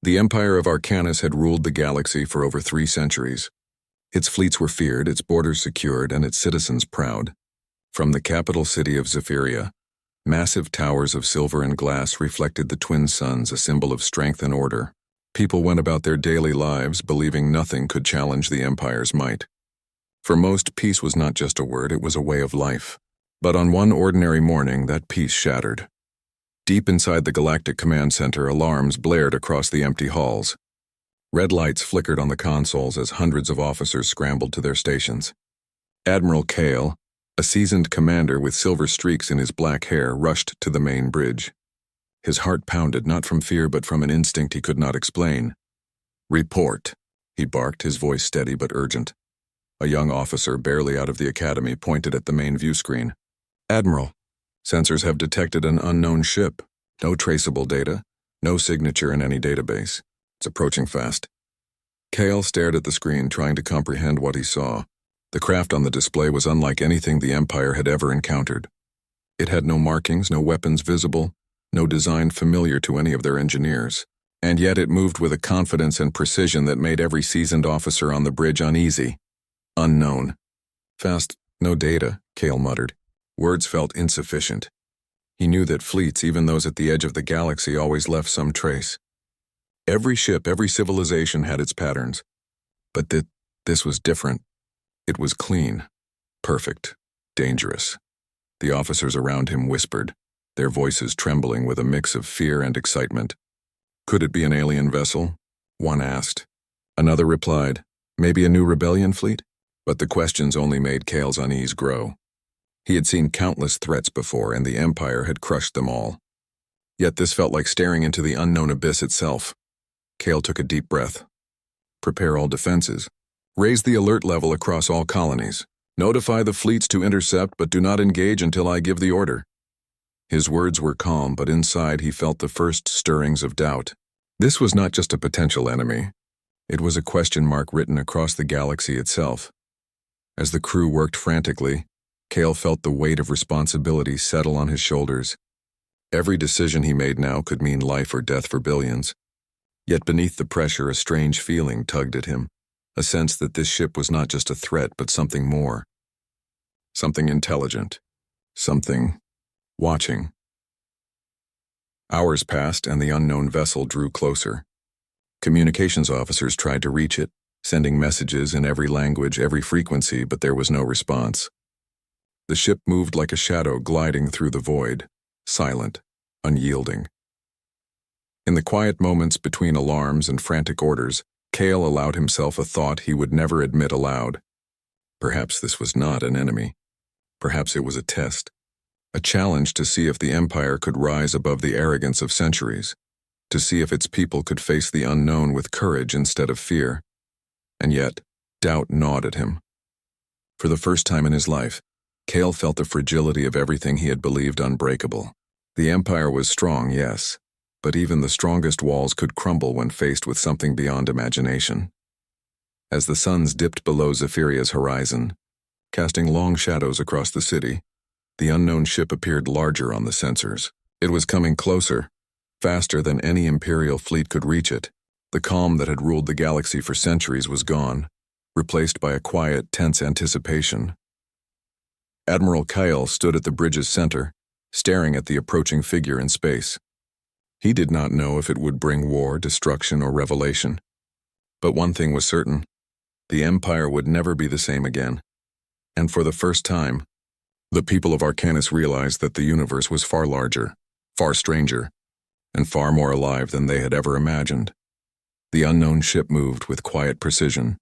The Empire of Arcanus had ruled the galaxy for over 3 centuries. Its fleets were feared, its borders secured, and its citizens proud. From the capital city of Zephyria, massive towers of silver and glass reflected the twin suns, a symbol of strength and order. People went about their daily lives believing nothing could challenge the Empire's might. For most, peace was not just a word, it was a way of life. But on one ordinary morning, that peace shattered. Deep inside the Galactic Command Center, alarms blared across the empty halls. Red lights flickered on the consoles as hundreds of officers scrambled to their stations. Admiral Kale, a seasoned commander with silver streaks in his black hair, rushed to the main bridge. His heart pounded, not from fear but from an instinct he could not explain. "Report," he barked, his voice steady but urgent. A young officer, barely out of the academy, pointed at the main view screen. "Admiral, sensors have detected an unknown ship. No traceable data, no signature in any database. It's approaching fast." Kale stared at the screen, trying to comprehend what he saw. The craft on the display was unlike anything the Empire had ever encountered. It had no markings, no weapons visible, no design familiar to any of their engineers. And yet it moved with a confidence and precision that made every seasoned officer on the bridge uneasy. Unknown. "Fast, no data," Kale muttered. Words felt insufficient. He knew that fleets, even those at the edge of the galaxy, always left some trace. Every ship, every civilization had its patterns. But this was different. It was clean, perfect, dangerous. The officers around him whispered, their voices trembling with a mix of fear and excitement. "Could it be an alien vessel?" one asked. Another replied, "Maybe a new rebellion fleet?" But the questions only made Kale's unease grow. He had seen countless threats before, and the Empire had crushed them all. Yet this felt like staring into the unknown abyss itself. Kale took a deep breath. "Prepare all defenses. Raise the alert level across all colonies. Notify the fleets to intercept, but do not engage until I give the order." His words were calm, but inside he felt the first stirrings of doubt. This was not just a potential enemy. It was a question mark written across the galaxy itself. As the crew worked frantically, Kale felt the weight of responsibility settle on his shoulders. Every decision he made now could mean life or death for billions. Yet beneath the pressure, a strange feeling tugged at him, a sense that this ship was not just a threat but something more. Something intelligent. Something watching. Hours passed and the unknown vessel drew closer. Communications officers tried to reach it, sending messages in every language, every frequency, but there was no response. The ship moved like a shadow gliding through the void, silent, unyielding. In the quiet moments between alarms and frantic orders, Kale allowed himself a thought he would never admit aloud. Perhaps this was not an enemy. Perhaps it was a test, a challenge to see if the Empire could rise above the arrogance of centuries, to see if its people could face the unknown with courage instead of fear. And yet, doubt gnawed at him. For the first time in his life, Kale felt the fragility of everything he had believed unbreakable. The Empire was strong, yes, but even the strongest walls could crumble when faced with something beyond imagination. As the suns dipped below Zephyria's horizon, casting long shadows across the city, the unknown ship appeared larger on the sensors. It was coming closer, faster than any Imperial fleet could reach it. The calm that had ruled the galaxy for centuries was gone, replaced by a quiet, tense anticipation. Admiral Kyle stood at the bridge's center, staring at the approaching figure in space. He did not know if it would bring war, destruction, or revelation. But one thing was certain: the Empire would never be the same again. And for the first time, the people of Arcanus realized that the universe was far larger, far stranger, and far more alive than they had ever imagined. The unknown ship moved with quiet precision,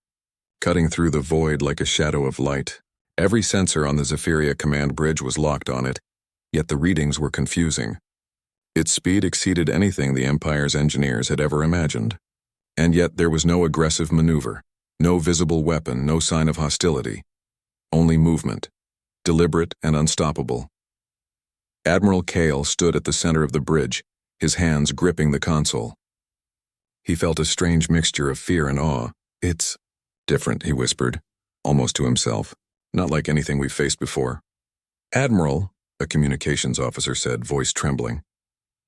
cutting through the void like a shadow of light. Every sensor on the Zephyria command bridge was locked on it, yet the readings were confusing. Its speed exceeded anything the Empire's engineers had ever imagined. And yet there was no aggressive maneuver, no visible weapon, no sign of hostility. Only movement, deliberate and unstoppable. Admiral Kale stood at the center of the bridge, his hands gripping the console. He felt a strange mixture of fear and awe. "It's different," he whispered, almost to himself. "Not like anything we've faced before." "Admiral," a communications officer said, voice trembling,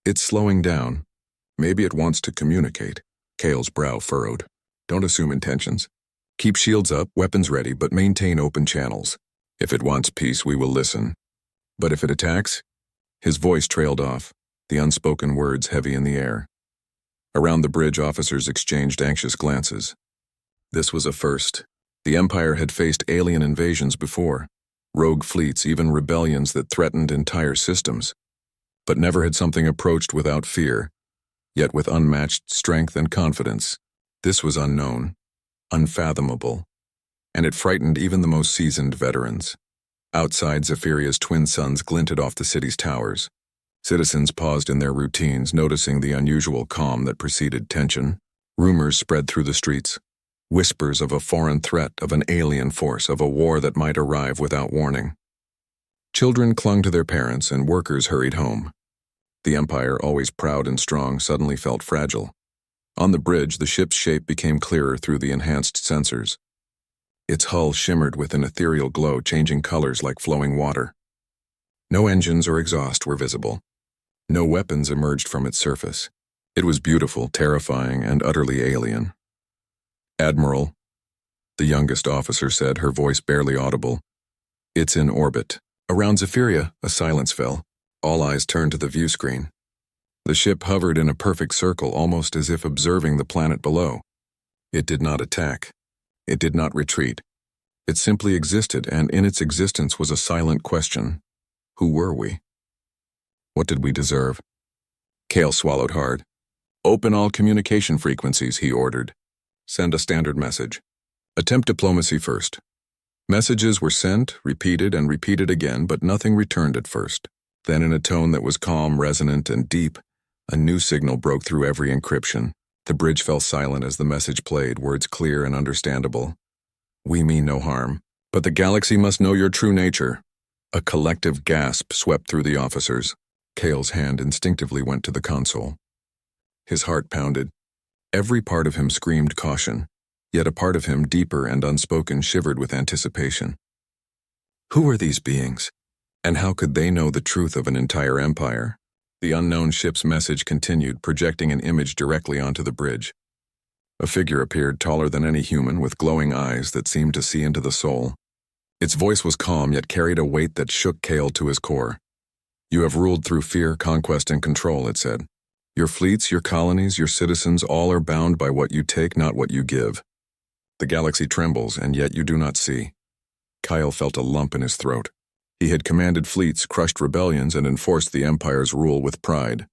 "it's slowing down. Maybe it wants to communicate." Kale's brow furrowed. Don't assume intentions. Keep shields up, weapons ready, but maintain open channels. If it wants peace, we will listen. But if it attacks? His voice trailed off, the unspoken words heavy in the air. Around the bridge, officers exchanged anxious glances. This was a first. The Empire had faced alien invasions before, rogue fleets, even rebellions that threatened entire systems. But never had something approached without fear, yet with unmatched strength and confidence. This was unknown, unfathomable, and it frightened even the most seasoned veterans. Outside, Zephyria's twin suns glinted off the city's towers. Citizens paused in their routines, noticing the unusual calm that preceded tension. Rumors spread through the streets. Whispers of a foreign threat, of an alien force, of a war that might arrive without warning. Children clung to their parents and workers hurried home. The Empire, always proud and strong, suddenly felt fragile. On the bridge, the ship's shape became clearer through the enhanced sensors. Its hull shimmered with an ethereal glow, changing colors like flowing water. No engines or exhaust were visible. No weapons emerged from its surface. It was beautiful, terrifying, and utterly alien. "Admiral," the youngest officer said, her voice barely audible. "It's in orbit." Around Zephyria, a silence fell. All eyes turned to the view screen. The ship hovered in a perfect circle, almost as if observing the planet below. It did not attack. It did not retreat. It simply existed, and in its existence was a silent question. Who were we? What did we deserve? Kale swallowed hard. "Open all communication frequencies," he ordered. "Send a standard message. Attempt diplomacy first." Messages were sent, repeated, and repeated again, but nothing returned at first. Then, in a tone that was calm, resonant, and deep, a new signal broke through every encryption. The bridge fell silent as the message played, words clear and understandable. "We mean no harm, but the galaxy must know your true nature." A collective gasp swept through the officers. Kale's hand instinctively went to the console. His heart pounded. Every part of him screamed caution, yet a part of him, deeper and unspoken, shivered with anticipation. Who were these beings? And how could they know the truth of an entire empire? The unknown ship's message continued, projecting an image directly onto the bridge. A figure appeared, taller than any human, with glowing eyes that seemed to see into the soul. Its voice was calm, yet carried a weight that shook Kale to his core. "You have ruled through fear, conquest, and control," it said. "Your fleets, your colonies, your citizens, all are bound by what you take, not what you give. The galaxy trembles, and yet you do not see." Kyle felt a lump in his throat. He had commanded fleets, crushed rebellions, and enforced the Empire's rule with pride.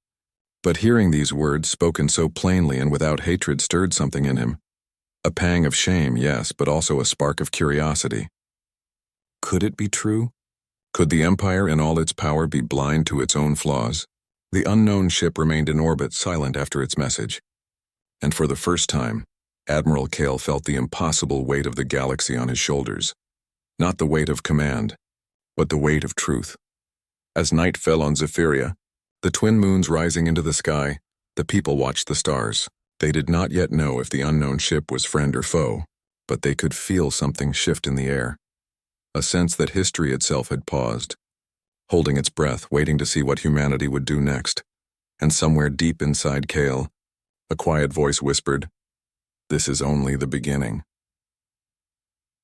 But hearing these words, spoken so plainly and without hatred, stirred something in him. A pang of shame, yes, but also a spark of curiosity. Could it be true? Could the Empire in all its power be blind to its own flaws? The unknown ship remained in orbit, silent after its message. And for the first time, Admiral Kale felt the impossible weight of the galaxy on his shoulders. Not the weight of command, but the weight of truth. As night fell on Zephyria, the twin moons rising into the sky, the people watched the stars. They did not yet know if the unknown ship was friend or foe, but they could feel something shift in the air. A sense that history itself had paused, holding its breath, waiting to see what humanity would do next. And somewhere deep inside Kale, a quiet voice whispered, "This is only the beginning."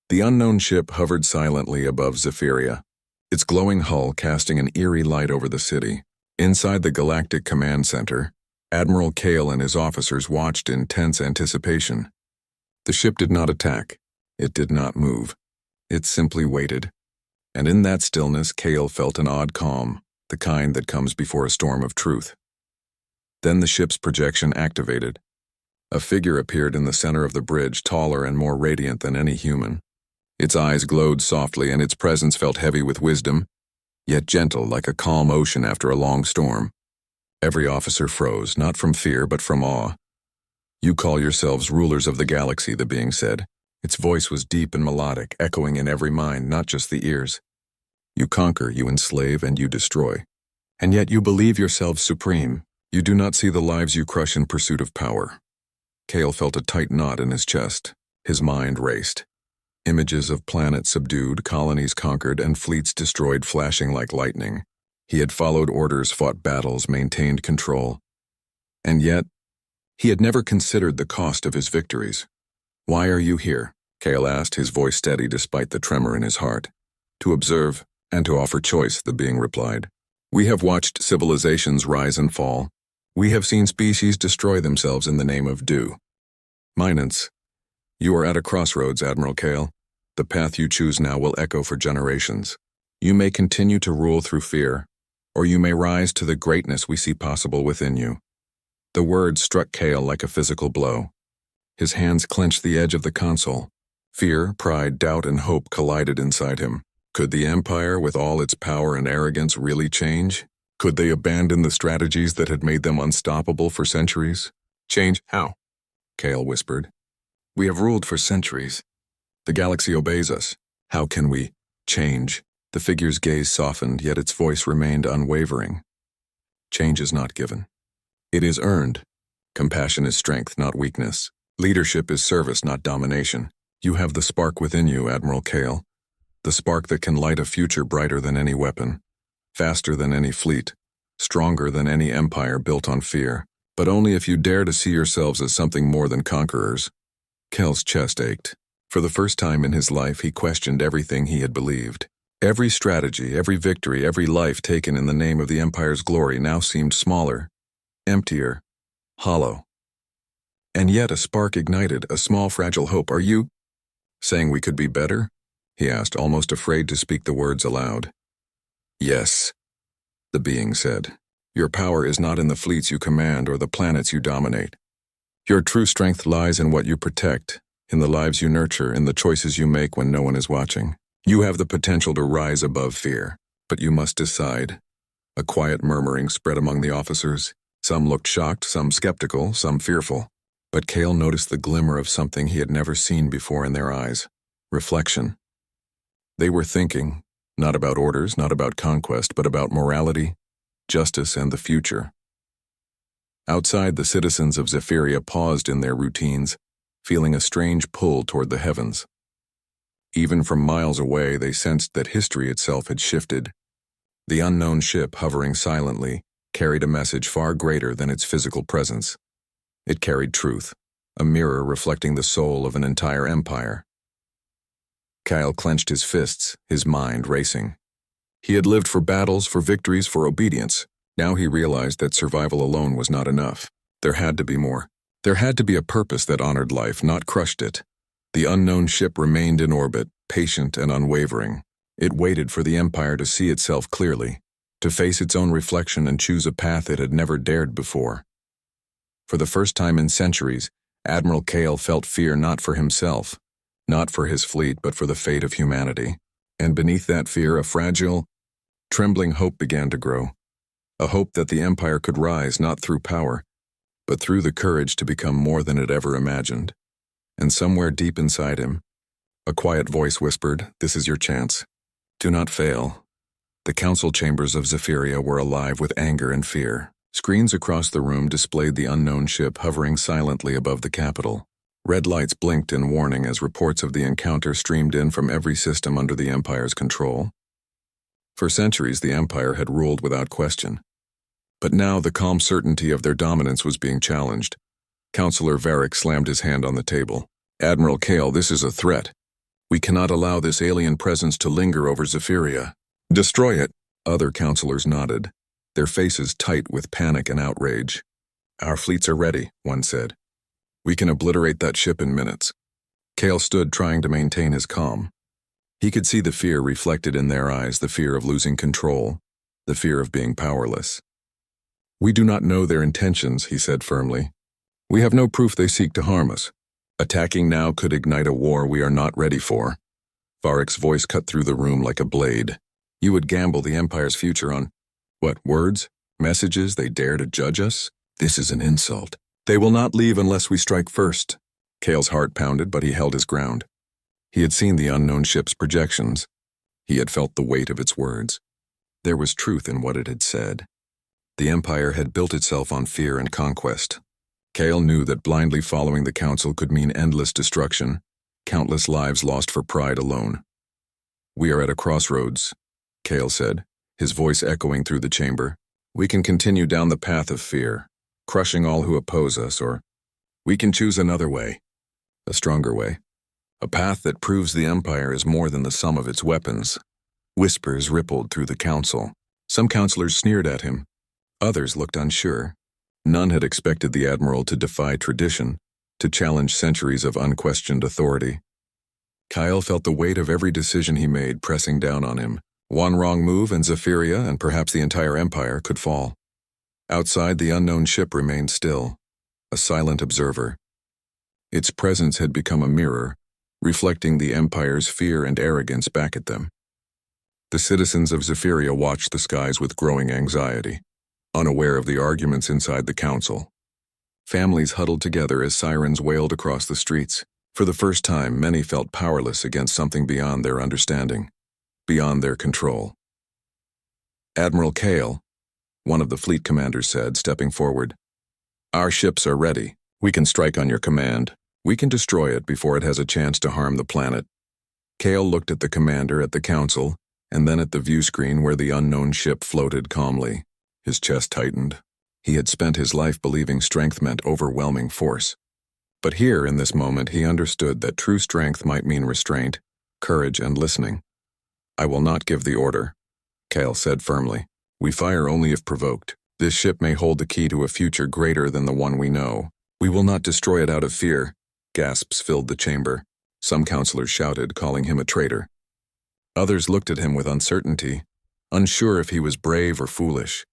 The unknown ship hovered silently above Zephyria, its glowing hull casting an eerie light over the city. Inside the Galactic Command Center, Admiral Kale and his officers watched in tense anticipation. The ship did not attack. It did not move. It simply waited. And in that stillness, Kale felt an odd calm, the kind that comes before a storm of truth. Then the ship's projection activated. A figure appeared in the center of the bridge, taller and more radiant than any human. Its eyes glowed softly, and its presence felt heavy with wisdom, yet gentle like a calm ocean after a long storm. Every officer froze, not from fear but from awe. "You call yourselves rulers of the galaxy," the being said. Its voice was deep and melodic, echoing in every mind, not just the ears. "You conquer, you enslave, and you destroy. And yet you believe yourselves supreme. You do not see the lives you crush in pursuit of power." Kale felt a tight knot in his chest. His mind raced. Images of planets subdued, colonies conquered, and fleets destroyed flashing like lightning. He had followed orders, fought battles, maintained control. And yet, He had never considered the cost of his victories. "Why are you here?" Kale asked, his voice steady despite the tremor in his heart. "To observe and to offer choice," the being replied. "We have watched civilizations rise and fall. We have seen species destroy themselves in the name of dominance. You are at a crossroads, Admiral Kale. The path you choose now will echo for generations. You may continue to rule through fear, or you may rise to the greatness we see possible within you." The words struck Kale like a physical blow. His hands clenched the edge of the console. Fear, pride, doubt, and hope collided inside him. Could the Empire, with all its power and arrogance, really change? Could they abandon the strategies that had made them unstoppable for centuries? "Change? How?" Kale whispered. "We have ruled for centuries. The galaxy obeys us. How can we change?" The figure's gaze softened, yet its voice remained unwavering. "Change is not given. It is earned. Compassion is strength, not weakness. Leadership is service, not domination. You have the spark within you, Admiral Kale. The spark that can light a future brighter than any weapon, faster than any fleet, stronger than any empire built on fear. But only if you dare to see yourselves as something more than conquerors." Kale's chest ached. For the first time in his life, he questioned everything he had believed. Every strategy, every victory, every life taken in the name of the Empire's glory now seemed smaller, emptier, hollow. And yet a spark ignited, a small fragile hope. "Are you saying we could be better?" he asked, almost afraid to speak the words aloud. "Yes," the being said. "Your power is not in the fleets you command or the planets you dominate. Your true strength lies in what you protect, in the lives you nurture, in the choices you make when no one is watching. You have the potential to rise above fear, but you must decide." A quiet murmuring spread among the officers. Some looked shocked, some skeptical, some fearful. But Kale noticed the glimmer of something he had never seen before in their eyes. Reflection. They were thinking, not about orders, not about conquest, but about morality, justice, and the future. Outside, the citizens of Zephyria paused in their routines, feeling a strange pull toward the heavens. Even from miles away, they sensed that history itself had shifted. The unknown ship, hovering silently, carried a message far greater than its physical presence. It carried truth, a mirror reflecting the soul of an entire empire. Kyle clenched his fists, his mind racing. He had lived for battles, for victories, for obedience. Now he realized that survival alone was not enough. There had to be more. There had to be a purpose that honored life, not crushed it. The unknown ship remained in orbit, patient and unwavering. It waited for the Empire to see itself clearly, to face its own reflection and choose a path it had never dared before. For the first time in centuries, Admiral Kale felt fear not for himself, not for his fleet, but for the fate of humanity. And beneath that fear, a fragile, trembling hope began to grow. A hope that the Empire could rise not through power, but through the courage to become more than it ever imagined. And somewhere deep inside him, a quiet voice whispered, "This is your chance. Do not fail." The council chambers of Zephyria were alive with anger and fear. Screens across the room displayed the unknown ship hovering silently above the capital. Red lights blinked in warning as reports of the encounter streamed in from every system under the Empire's control. For centuries, the Empire had ruled without question. But now the calm certainty of their dominance was being challenged. Counselor Varric slammed his hand on the table. "Admiral Kale, this is a threat. We cannot allow this alien presence to linger over Zephyria. Destroy it." Other counselors nodded, their faces tight with panic and outrage. "Our fleets are ready," one said. "We can obliterate that ship in minutes." Kale stood trying to maintain his calm. He could see the fear reflected in their eyes, the fear of losing control, the fear of being powerless. "We do not know their intentions," he said firmly. "We have no proof they seek to harm us. Attacking now could ignite a war we are not ready for." Varric's voice cut through the room like a blade. "You would gamble the Empire's future on what, words? Messages they dare to judge us? This is an insult. They will not leave unless we strike first." Kale's heart pounded, but he held his ground. He had seen the unknown ship's projections. He had felt the weight of its words. There was truth in what it had said. The Empire had built itself on fear and conquest. Kale knew that blindly following the council could mean endless destruction, countless lives lost for pride alone. "We are at a crossroads," Kale said, his voice echoing through the chamber. "We can continue down the path of fear, crushing all who oppose us, or We can choose another way. A stronger way. A path that proves the Empire is more than the sum of its weapons. Whispers rippled through the council. Some counselors sneered at him. Others looked unsure. None had expected the Admiral to defy tradition, to challenge centuries of unquestioned authority. Kyle felt the weight of every decision he made pressing down on him. One wrong move and Zephyria, and perhaps the entire Empire, could fall. Outside, the unknown ship remained still, a silent observer. Its presence had become a mirror, reflecting the Empire's fear and arrogance back at them. The citizens of Zephyria watched the skies with growing anxiety, unaware of the arguments inside the council. Families huddled together as sirens wailed across the streets. For the first time, many felt powerless against something beyond their understanding, beyond their control. Admiral Kale, one of the fleet commanders said, stepping forward, "Our ships are ready. We can strike on your command. We can destroy it before it has a chance to harm the planet." Kale looked at the commander, at the council, and then at the view screen where the unknown ship floated calmly. His chest tightened. He had spent his life believing strength meant overwhelming force. But here, in this moment, he understood that true strength might mean restraint, courage, and listening. "I will not give the order," Kale said firmly. "We fire only if provoked. This ship may hold the key to a future greater than the one we know. We will not destroy it out of fear." Gasps filled the chamber. Some counselors shouted, calling him a traitor. Others looked at him with uncertainty, unsure if he was brave or foolish.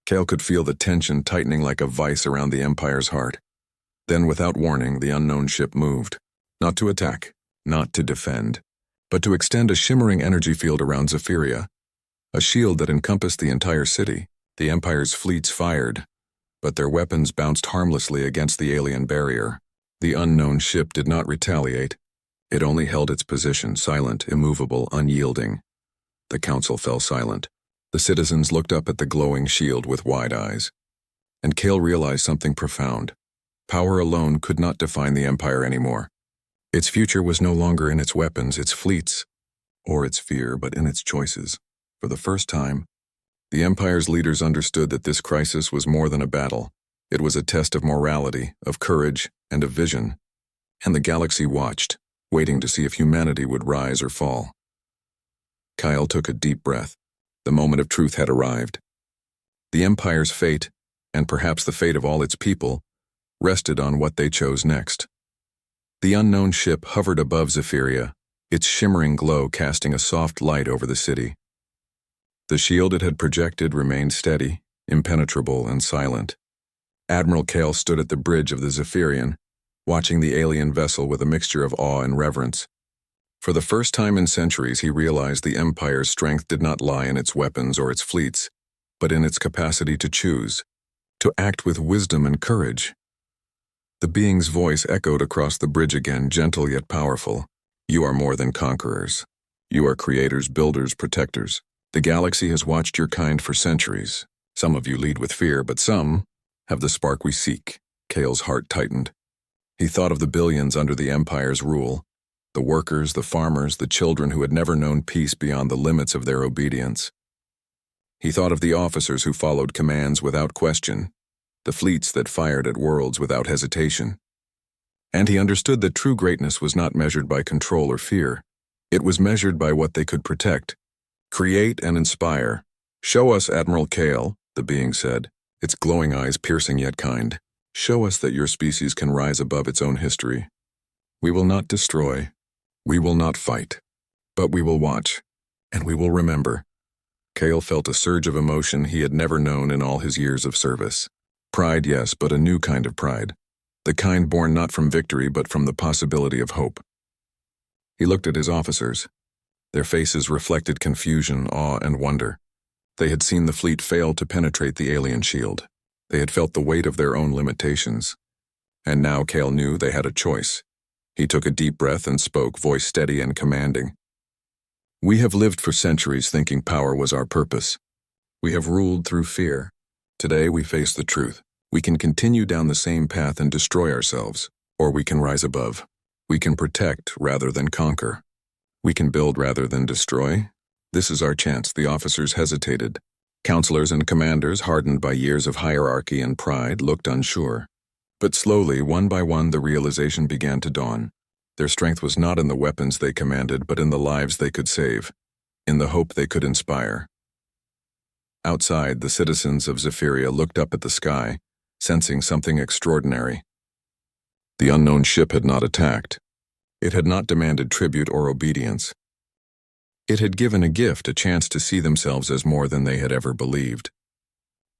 Kale could feel the tension tightening like a vice around the Empire's heart. Then, without warning, the unknown ship moved. Not to attack, not to defend, but to extend a shimmering energy field around Zephyria, a shield that encompassed the entire city. The Empire's fleets fired, but their weapons bounced harmlessly against the alien barrier. The unknown ship did not retaliate. It only held its position, silent, immovable, unyielding. The council fell silent. The citizens looked up at the glowing shield with wide eyes. And Kale realized something profound. Power alone could not define the Empire anymore. Its future was no longer in its weapons, its fleets, or its fear, but in its choices. For the first time, the Empire's leaders understood that this crisis was more than a battle. It was a test of morality, of courage, and of vision. And the galaxy watched, waiting to see if humanity would rise or fall. Kyle took a deep breath. The moment of truth had arrived. The Empire's fate, and perhaps the fate of all its people, rested on what they chose next. The unknown ship hovered above Zephyria, its shimmering glow casting a soft light over the city. The shield it had projected remained steady, impenetrable, and silent. Admiral Kale stood at the bridge of the Zephyrian, watching the alien vessel with a mixture of awe and reverence. For the first time in centuries, he realized the Empire's strength did not lie in its weapons or its fleets, but in its capacity to choose, to act with wisdom and courage. The being's voice echoed across the bridge again, gentle yet powerful. "You are more than conquerors. You are creators, builders, protectors. The galaxy has watched your kind for centuries. Some of you lead with fear, but some have the spark we seek." Kale's heart tightened. He thought of the billions under the Empire's rule, the workers, the farmers, the children who had never known peace beyond the limits of their obedience. He thought of the officers who followed commands without question, the fleets that fired at worlds without hesitation. And he understood that true greatness was not measured by control or fear. It was measured by what they could protect, create, and inspire. "Show us, Admiral Kale," the being said, its glowing eyes piercing yet kind. "Show us that your species can rise above its own history. We will not destroy. We will not fight. But we will watch, and we will remember." Kale felt a surge of emotion he had never known in all his years of service. Pride, yes, but a new kind of pride. The kind born not from victory, but from the possibility of hope. He looked at his officers. Their faces reflected confusion, awe, and wonder. They had seen the fleet fail to penetrate the alien shield. They had felt the weight of their own limitations. And now Kale knew they had a choice. He took a deep breath and spoke, voice steady and commanding. "We have lived for centuries thinking power was our purpose. We have ruled through fear. Today we face the truth. We can continue down the same path and destroy ourselves, or we can rise above. We can protect rather than conquer. We can build rather than destroy. This is our chance." The officers hesitated. Counselors and commanders, hardened by years of hierarchy and pride, looked unsure. But slowly, one by one, the realization began to dawn. Their strength was not in the weapons they commanded, but in the lives they could save, in the hope they could inspire. Outside, the citizens of Zephyria looked up at the sky, sensing something extraordinary. The unknown ship had not attacked. It had not demanded tribute or obedience. It had given a gift, a chance to see themselves as more than they had ever believed.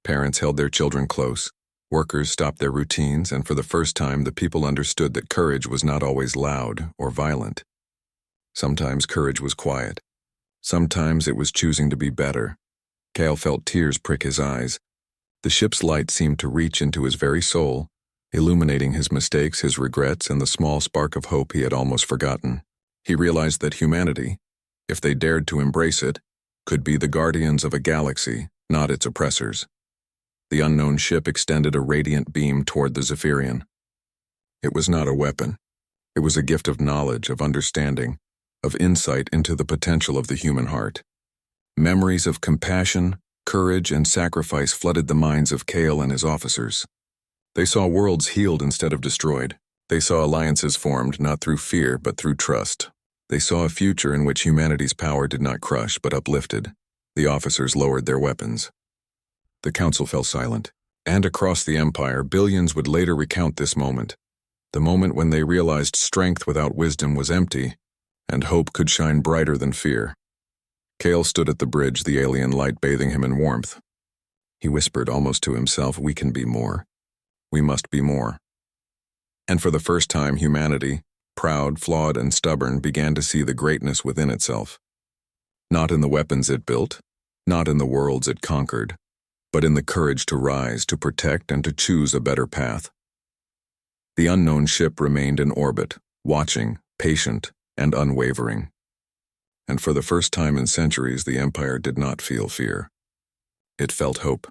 Parents held their children close. Workers stopped their routines, and for the first time, the people understood that courage was not always loud or violent. Sometimes courage was quiet. Sometimes it was choosing to be better. Cale felt tears prick his eyes. The ship's light seemed to reach into his very soul, illuminating his mistakes, his regrets, and the small spark of hope he had almost forgotten. He realized that humanity, if they dared to embrace it, could be the guardians of a galaxy, not its oppressors. The unknown ship extended a radiant beam toward the Zephyrian. It was not a weapon. It was a gift of knowledge, of understanding, of insight into the potential of the human heart. Memories of compassion, courage, and sacrifice flooded the minds of Cale and his officers. They saw worlds healed instead of destroyed. They saw alliances formed not through fear but through trust. They saw a future in which humanity's power did not crush but uplifted. The officers lowered their weapons. The council fell silent. And across the Empire, billions would later recount this moment. The moment when they realized strength without wisdom was empty, and hope could shine brighter than fear. Cale stood at the bridge, the alien light bathing him in warmth. He whispered almost to himself, "We can be more. We must be more." And for the first time, humanity, proud, flawed, and stubborn, began to see the greatness within itself. Not in the weapons it built, not in the worlds it conquered, but in the courage to rise, to protect, and to choose a better path. The unknown ship remained in orbit, watching, patient, and unwavering. And for the first time in centuries, the Empire did not feel fear. It felt hope.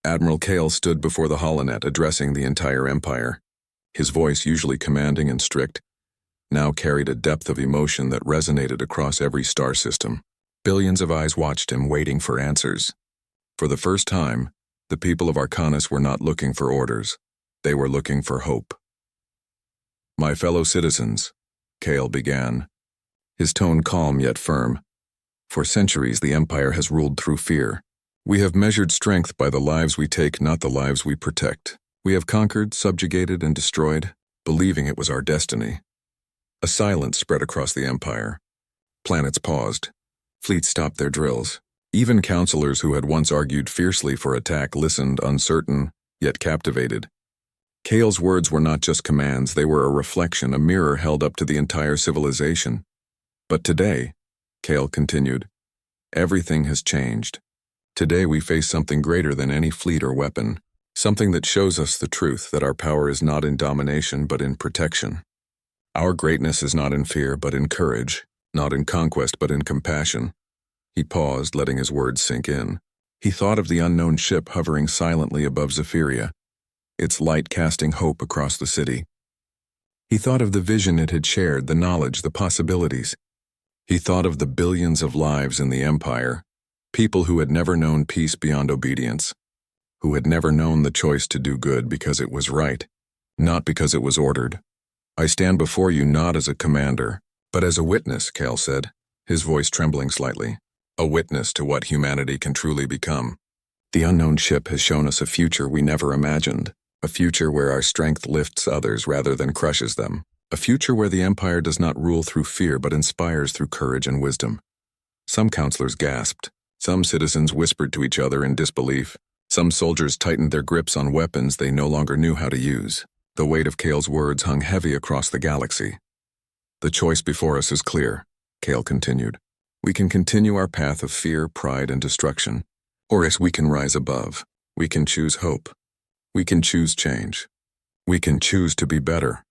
Admiral Cale stood before the holonet, addressing the entire Empire. His voice, usually commanding and strict, now carried a depth of emotion that resonated across every star system. Billions of eyes watched him, waiting for answers. For the first time, the people of Arcanus were not looking for orders. They were looking for hope. "My fellow citizens," Cale began, his tone calm yet firm. "For centuries, the Empire has ruled through fear. We have measured strength by the lives we take, not the lives we protect. We have conquered, subjugated, and destroyed, believing it was our destiny." A silence spread across the Empire. Planets paused. Fleets stopped their drills. Even counselors who had once argued fiercely for attack listened, uncertain, yet captivated. Cale's words were not just commands, they were a reflection, a mirror held up to the entire civilization. "But today," Cale continued, "everything has changed. Today we face something greater than any fleet or weapon, something that shows us the truth that our power is not in domination but in protection. Our greatness is not in fear but in courage, not in conquest but in compassion." He paused, letting his words sink in. He thought of the unknown ship hovering silently above Zephyria, its light casting hope across the city. He thought of the vision it had shared, the knowledge, the possibilities. He thought of the billions of lives in the Empire, people who had never known peace beyond obedience, who had never known the choice to do good because it was right, not because it was ordered. "I stand before you not as a commander, but as a witness," Cale said, his voice trembling slightly. "A witness to what humanity can truly become. The unknown ship has shown us a future we never imagined, a future where our strength lifts others rather than crushes them, a future where the Empire does not rule through fear but inspires through courage and wisdom." Some counselors gasped. Some citizens whispered to each other in disbelief. Some soldiers tightened their grips on weapons they no longer knew how to use. The weight of Cale's words hung heavy across the galaxy. "The choice before us is clear," Cale continued. "We can continue our path of fear, pride, and destruction, or as we can rise above. We can choose hope. We can choose change. We can choose to be better."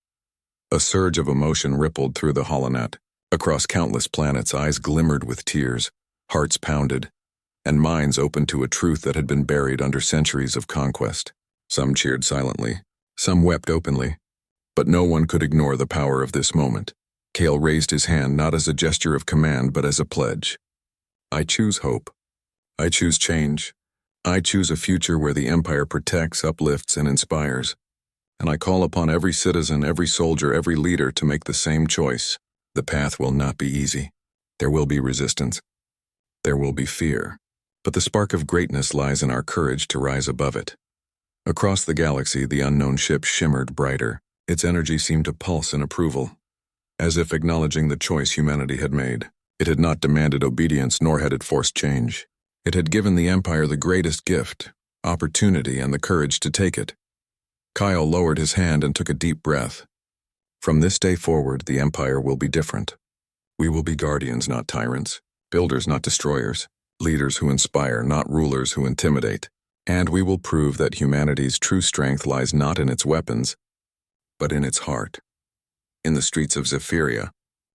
A surge of emotion rippled through the holonet. Across countless planets, eyes glimmered with tears, hearts pounded, and minds opened to a truth that had been buried under centuries of conquest. Some cheered silently, some wept openly, but no one could ignore the power of this moment. Cale raised his hand not as a gesture of command but as a pledge. "I choose hope. I choose change. I choose a future where the Empire protects, uplifts, and inspires. and I call upon every citizen, every soldier, every leader to make the same choice. The path will not be easy. There will be resistance. There will be fear. But the spark of greatness lies in our courage to rise above it. Across the galaxy, the unknown ship shimmered brighter. Its energy seemed to pulse in approval, as if acknowledging the choice humanity had made. It had not demanded obedience, nor had it forced change. It had given the Empire the greatest gift, opportunity, and the courage to take it. Kyle lowered his hand and took a deep breath. From this day forward, the Empire will be different. We will be guardians, not tyrants, builders, not destroyers, leaders who inspire, not rulers who intimidate. And we will prove that humanity's true strength lies not in its weapons, but in its heart. In the streets of Zephyria,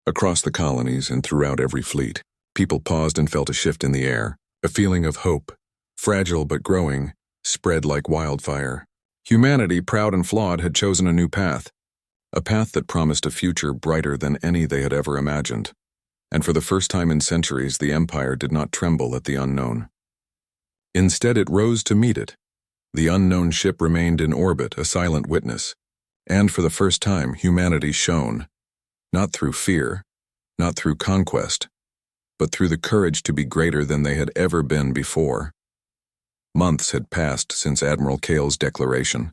across the colonies and throughout every fleet, people paused and felt a shift in the air. A feeling of hope, fragile but growing, spread like wildfire. Humanity, proud and flawed, had chosen a new path, a path that promised a future brighter than any they had ever imagined. And for the first time in centuries, the Empire did not tremble at the unknown. Instead, it rose to meet it. The unknown ship remained in orbit, a silent witness. And for the first time, humanity shone, not through fear, not through conquest, but through the courage to be greater than they had ever been before. Months had passed since Admiral Kale's declaration.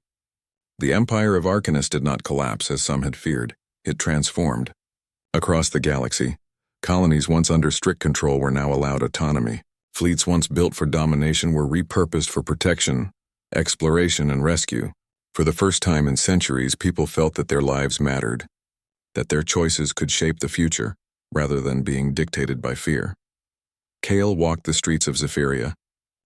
The Empire of Arcanus did not collapse as some had feared. It transformed. Across the galaxy, colonies once under strict control were now allowed autonomy. Fleets once built for domination were repurposed for protection, exploration, and rescue. For the first time in centuries, people felt that their lives mattered, that their choices could shape the future, rather than being dictated by fear. Kale walked the streets of Zephyria,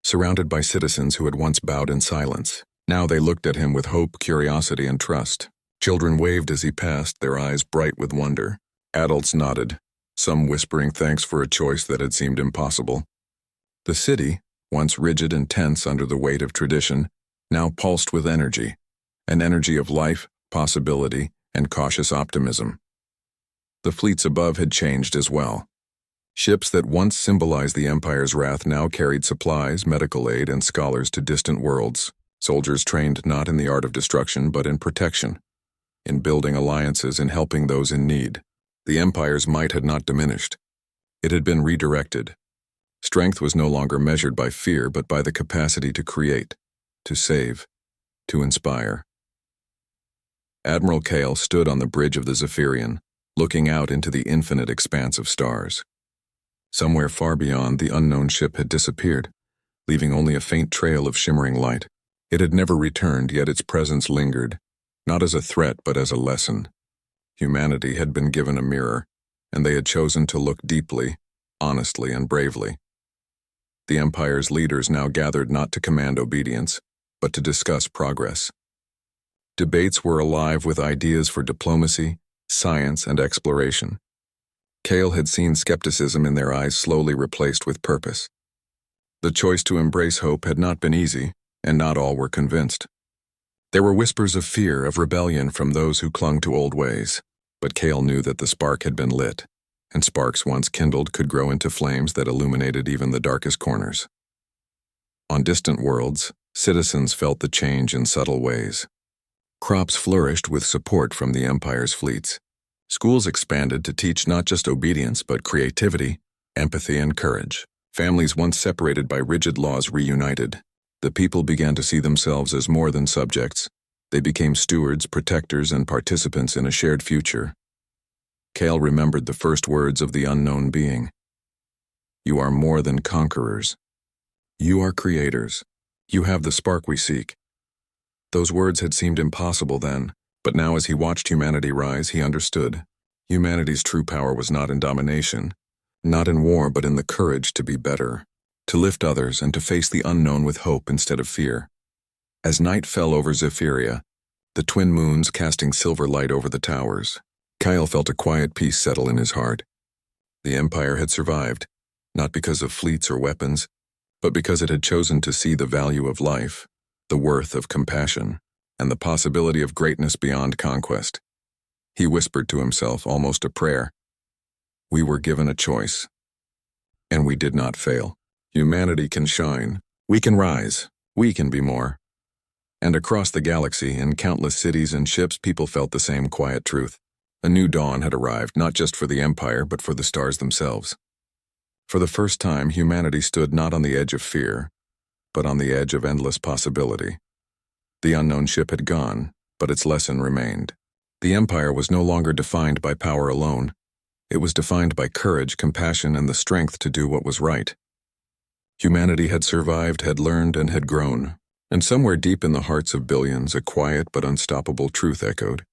surrounded by citizens who had once bowed in silence. Now they looked at him with hope, curiosity, and trust. Children waved as he passed, their eyes bright with wonder. Adults nodded, some whispering thanks for a choice that had seemed impossible. The city, once rigid and tense under the weight of tradition, now pulsed with energy, an energy of life, possibility, and cautious optimism. The fleets above had changed as well. Ships that once symbolized the Empire's wrath now carried supplies, medical aid, and scholars to distant worlds. Soldiers trained not in the art of destruction, but in protection, in building alliances and helping those in need. The Empire's might had not diminished. It had been redirected. Strength was no longer measured by fear, but by the capacity to create, to save, to inspire. Admiral Kale stood on the bridge of the Zephyrian, looking out into the infinite expanse of stars. Somewhere far beyond, the unknown ship had disappeared, leaving only a faint trail of shimmering light. It had never returned, yet its presence lingered, not as a threat but as a lesson. Humanity had been given a mirror, and they had chosen to look deeply, honestly, and bravely. The Empire's leaders now gathered not to command obedience, but to discuss progress. Debates were alive with ideas for diplomacy, science, and exploration. Kale had seen skepticism in their eyes slowly replaced with purpose. The choice to embrace hope had not been easy, and not all were convinced. There were whispers of fear, of rebellion from those who clung to old ways, but Kale knew that the spark had been lit, and sparks once kindled could grow into flames that illuminated even the darkest corners. On distant worlds, citizens felt the change in subtle ways. Crops flourished with support from the Empire's fleets. Schools expanded to teach not just obedience but creativity, empathy, and courage. Families once separated by rigid laws reunited. The people began to see themselves as more than subjects. They became stewards, protectors, and participants in a shared future. Kale remembered the first words of the unknown being. You are more than conquerors. You are creators. You have the spark we seek. Those words had seemed impossible then, but now as he watched humanity rise, he understood. Humanity's true power was not in domination, not in war, but in the courage to be better, to lift others and to face the unknown with hope instead of fear. As night fell over Zephyria, the twin moons casting silver light over the towers, Kyle felt a quiet peace settle in his heart. The Empire had survived, not because of fleets or weapons, but because it had chosen to see the value of life, the worth of compassion, and the possibility of greatness beyond conquest. He whispered to himself, almost a prayer. We were given a choice, and we did not fail. Humanity can shine. We can rise. We can be more. And across the galaxy, in countless cities and ships, people felt the same quiet truth. A new dawn had arrived, not just for the Empire, but for the stars themselves. For the first time, humanity stood not on the edge of fear, but on the edge of endless possibility. The unknown ship had gone, but its lesson remained. The Empire was no longer defined by power alone. It was defined by courage, compassion, and the strength to do what was right. Humanity had survived, had learned, and had grown. And somewhere deep in the hearts of billions, a quiet but unstoppable truth echoed.